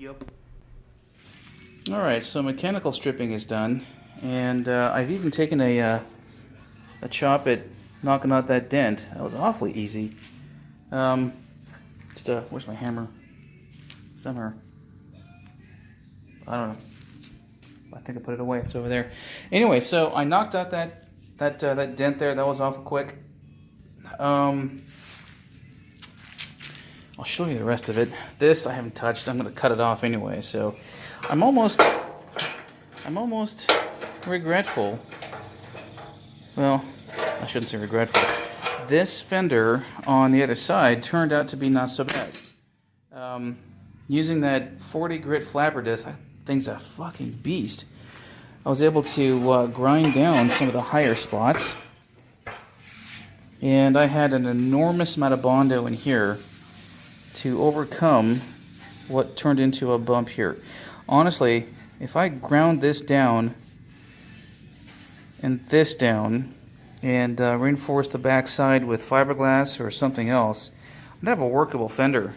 Yep. Alright, so mechanical stripping is done, and I've even taken a chop at knocking out that dent. That was awfully easy. Where's my hammer? Somewhere. I don't know. I think I put it away. It's over there. Anyway, so I knocked out that dent there. That was awful quick. I'll show you the rest of it. This I haven't touched. I'm going to cut it off anyway. So I'm almost regretful. Well, I shouldn't say regretful. This fender on the other side turned out to be not so bad. Using that 40 grit flapper disc, that thing's a fucking beast. I was able to grind down some of the higher spots, and I had an enormous amount of Bondo in here to overcome what turned into a bump here. Honestly, if I ground this down and this down and reinforce the backside with fiberglass or something else, I'd have a workable fender.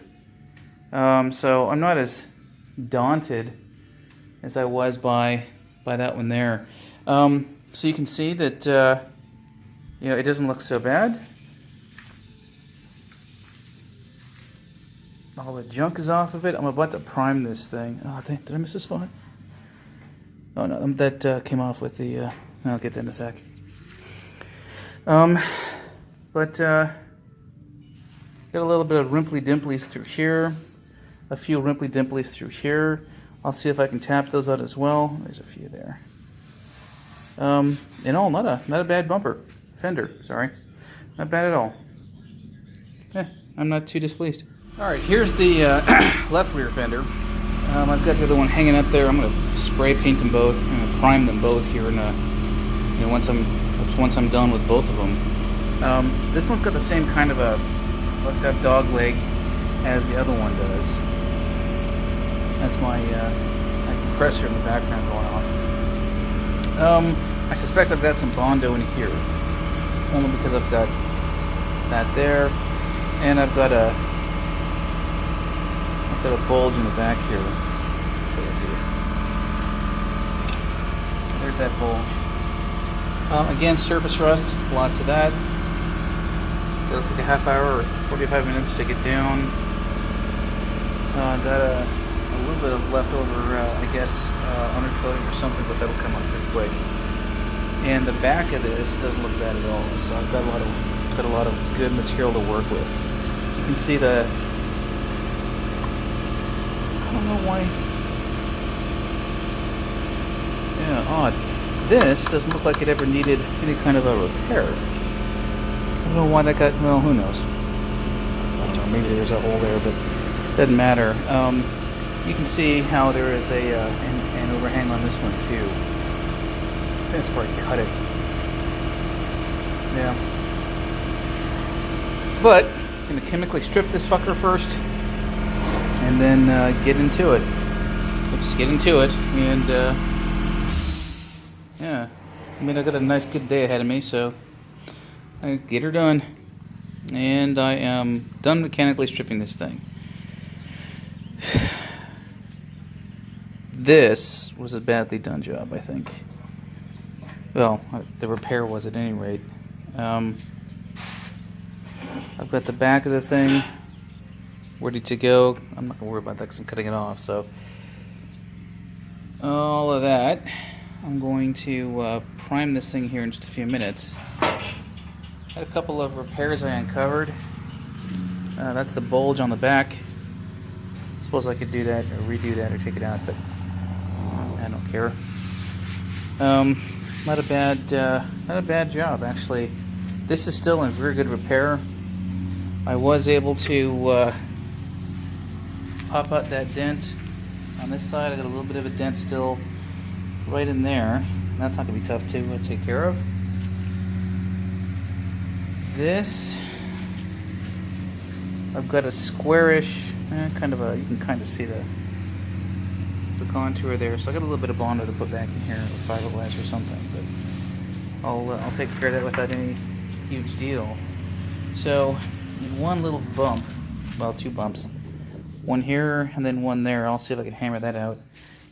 So I'm not as daunted as I was by that one there. So you can see that it doesn't look so bad. All the junk is off of it. I'm about to prime this thing. Oh, did I miss a spot? Oh no, that came off with the. I'll get that in a sec. Got a little bit of rimply dimplies through here, a few rimply dimplies through here. I'll see if I can tap those out as well. There's a few there. In all, not a bad fender. Sorry, not bad at all. I'm not too displeased. All right, here's the left rear fender. I've got the other one hanging up there. I'm going to spray paint them both. I'm going to prime them both here in once I'm done with both of them. This one's got the same kind of a hooked up dog leg as the other one does. That's my compressor in the background going off. I suspect I've got some Bondo in here, only because I've got that there, and I've got a bulge in the back here. I'll show it to you. There's that bulge. Again, surface rust, lots of that. It'll take a half hour or 45 minutes to get down. Got a little bit of leftover, I guess, undercoating or something, but that'll come up pretty quick. And the back of this doesn't look bad at all. So I've got a lot of good material to work with. You can see the. I don't know why. Yeah, odd. This doesn't look like it ever needed any kind of a repair. I don't know why that got. Well, who knows? I don't know. Maybe there's a hole there, but it doesn't matter. You can see how there is an overhang on this one too. I think that's where I cut it. Yeah. But I'm gonna chemically strip this fucker first, and then get into it. And yeah. I mean, I got a nice, good day ahead of me, so I get her done, and I am done mechanically stripping this thing. This was a badly done job, I think. Well, the repair was at any rate. I've got the back of the thing ready to go. I'm not going to worry about that because I'm cutting it off. So all of that, I'm going to prime this thing here in just a few minutes. Had a couple of repairs I uncovered. That's the bulge on the back. I suppose I could do that or redo that or take it out, but I don't care. Not a bad job actually. This is still in very good repair. I was able to pop out that dent on this side. I got a little bit of a dent still right in there. That's not going to be tough to take care of. This, I've got a squarish, you can kind of see the contour there. So I got a little bit of Bondo to put back in here, or fiberglass or something. But I'll take care of that without any huge deal. So one little bump, well, two bumps one here and then one there. I'll see if I can hammer that out.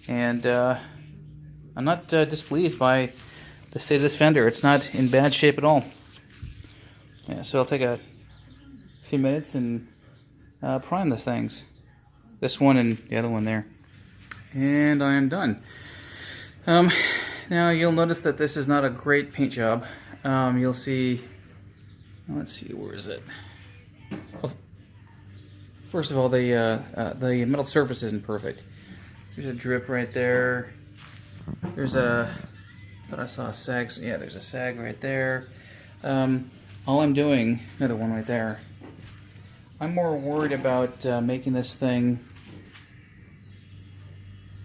And I'm not displeased by the state of this fender. It's not in bad shape at all. Yeah, so I'll take a few minutes and prime the things. This one and the other one there. And I am done. Now you'll notice that this is not a great paint job. You'll see, let's see, where is it? Well, first of all, the metal surface isn't perfect. There's a drip right there. There's a, I thought I saw a sag, yeah, there's a sag right there. All I'm doing, another one right there, I'm more worried about making this thing,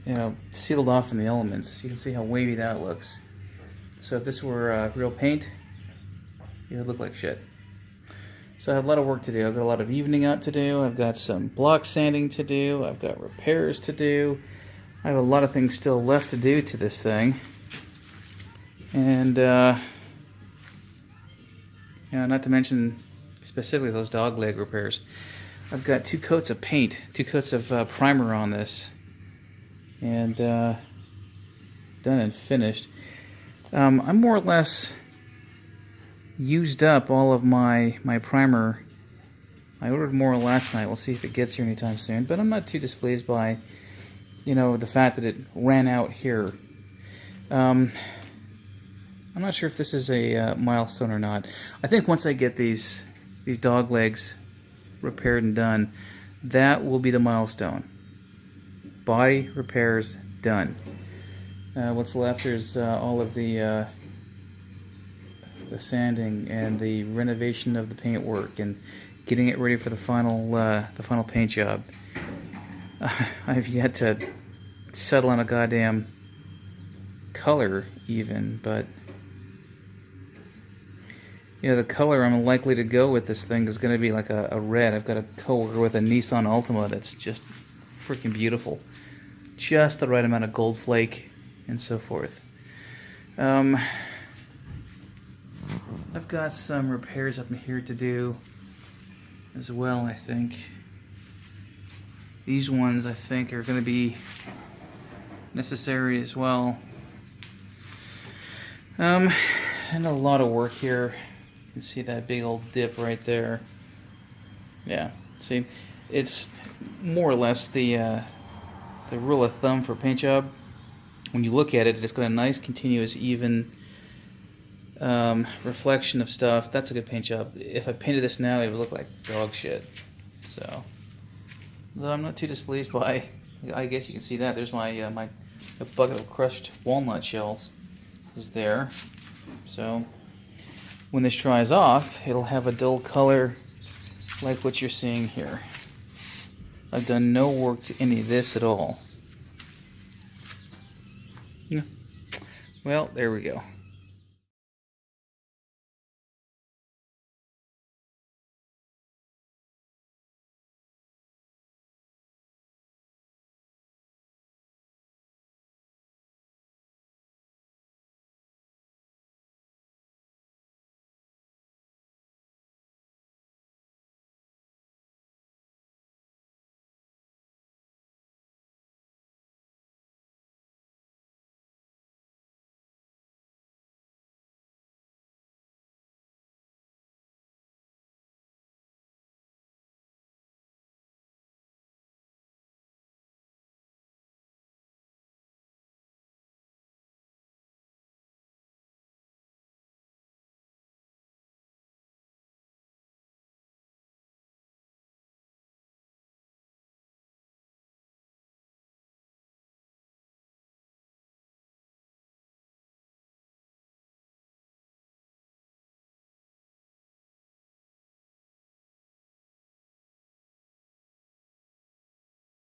you know, sealed off from the elements. You can see how wavy that looks. So if this were real paint, it would look like shit. So I have a lot of work to do. I've got a lot of evening out to do. I've got some block sanding to do. I've got repairs to do. I have a lot of things still left to do to this thing. And, you know, not to mention specifically those dogleg repairs. I've got 2 coats of paint, 2 coats of primer on this. And done and finished. I'm more or less used up all of my primer. I ordered more last night. We'll see if it gets here anytime soon. But I'm not too displeased by, you know, the fact that it ran out here. I'm not sure if this is a milestone or not. I think once I get these dog legs repaired and done, that will be the milestone. Body repairs done. What's left is all of the sanding and the renovation of the paintwork and getting it ready for the final paint job. I've yet to settle on a goddamn color even, but you know, the color I'm likely to go with this thing is going to be like a red. I've got a coworker with a Nissan Altima that's just freaking beautiful. Just the right amount of gold flake and so forth. I've got some repairs up in here to do as well, I think. These ones, I think, are going to be necessary as well. And a lot of work here. You can see that big old dip right there. Yeah, see, it's more or less the rule of thumb for a paint job. When you look at it, it's got a nice, continuous, even reflection of stuff. That's a good paint job. If I painted this now, it would look like dog shit. So, though I'm not too displeased by, I guess you can see that. There's my my bucket of crushed walnut shells is there. So, when this dries off, it'll have a dull color like what you're seeing here. I've done no work to any of this at all. Yeah. Well, there we go.